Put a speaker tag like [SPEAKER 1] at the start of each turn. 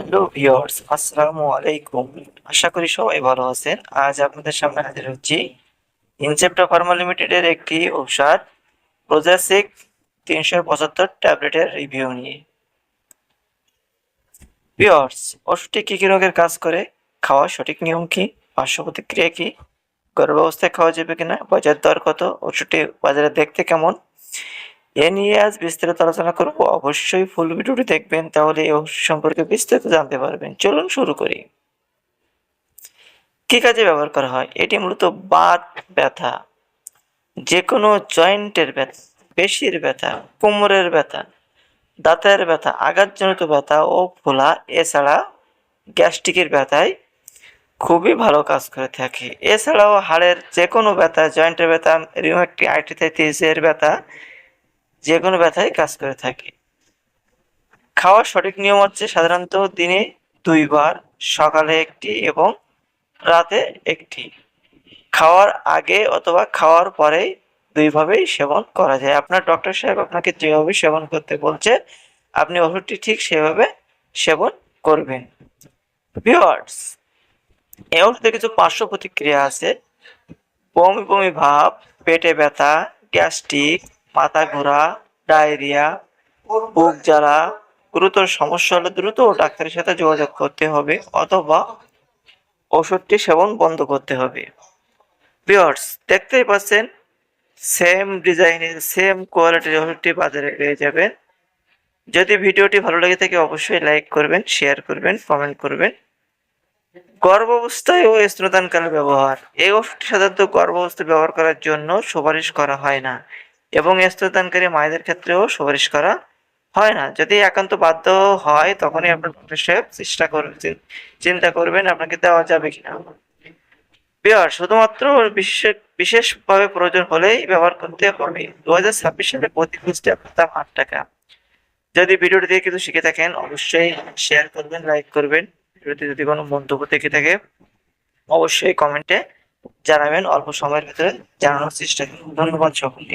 [SPEAKER 1] Hello viewers, আসসালামু আলাইকুম। আশা করি সবাই ভালো আছেন। আজ আপনাদের সামনে হাজির হচ্ছি ইনসেপ্টা ফার্মা লিমিটেডের একটি ঔষধ প্রোজাসিক 375 ট্যাবলেটের রিভিউ নিয়ে। ভিউয়ার্স, ওষুধটি কি কি রোগের কাজ করে, খাওয়ার সঠিক নিয়ম কি, পার্শ্ব প্রতিক্রিয়া কি, গর্ভাবস্থায় খাওয়া যাবে কিনা, বাজার দর কত, ওষুধটি বাজারে দেখতে কেমন, এ নিয়ে আজ বিস্তারিত আলোচনা করব। অবশ্যই ফুল ভিডিওটি দেখবেন, তাহলে এই ওষুধ সম্পর্কে বিস্তারিত জানতে পারবেন। চলুন শুরু করি। কি কাজে ব্যবহার করা হয়? এটি মূলত বাত ব্যথা, যেকোনো জয়েন্টের ব্যথা, পেশির ব্যথা, কোমরের ব্যথা, দাঁতের ব্যথা, আঘাতজনিত ব্যথা ও ফোলা, এছাড়া গ্যাস্ট্রিকের ব্যথায় খুবই ভালো কাজ করে থাকে। এছাড়াও হাড়ের যেকোনো ব্যথা, জয়েন্টের ব্যথা, রিউমেটয়েড আর্থ্রাইটিসের ব্যথা, যেকোনো ব্যথায় কাজ করে থাকে। খাওয়ার সঠিক নিয়ম হচ্ছে সাধারণত দিনে 2 বার, সকালে একটি এবং রাতে একটি। খাওয়ার আগে অথবা খাওয়ার পরে 2 ভাবেই সেবন করা যায়। আপনার ডক্টর সাহেব আপনাকে যেভাবে সেবন করতে বলছে, আপনি ওষুধটি ঠিক সেভাবে সেবন করবেন। ভিউয়ার্স, এই ওষুধে কিছু পার্শ্ব প্রতিক্রিয়া আছে। বমি বমি ভাব, পেটে ব্যথা, গ্যাস্ট্রিক, মাথা ঘোরা, ডায়রিয়া, বুক জ্বালা। গুরুতর সমস্যা হলে দ্রুত ডাক্তারের সাথে যোগাযোগ করতে হবে অথবা ওষুধটি সেবন বন্ধ করতে হবে। ভিউয়ার্স, দেখতেই পাচ্ছেন সেম ডিজাইনের সেম কোয়ালিটির ওষুধটি বাজারে পেয়ে যাবেন। যদি ভিডিওটি ভালো লেগে থাকে অবশ্যই লাইক করবেন, শেয়ার করবেন, কমেন্ট করবেন। গর্ভাবস্থায় ও স্তন্যদানকালে ব্যবহার। এই ওষুধটি সাধারণত গর্ভাবস্থায় ব্যবহার করার জন্য সুপারিশ করা হয় না এবং স্তন্যদানকারী মায়েদের ক্ষেত্রেও সুপারিশ করা হয় না। যদি একান্ত বাধ্য হয় তখনই আপনার ডক্টর সাহেব চিন্তা করবেন আপনাকে দেওয়া যাবে কিনা। শুধুমাত্র বিশেষভাবে প্রয়োজন হলেই ব্যবহার করতে হবে। 2026 সালে প্রতি পিসে আপনার দাম ৳8। যদি ভিডিওটি থেকে কিছু শিখে থাকেন অবশ্যই শেয়ার করবেন, লাইক করবেন। ভিডিওতে যদি কোনো মন্তব্য থেকে থাকে অবশ্যই কমেন্টে জানাবেন। অল্প সময়ের ভিতরে জানানোর চেষ্টা করব। ধন্যবাদ সকলকে।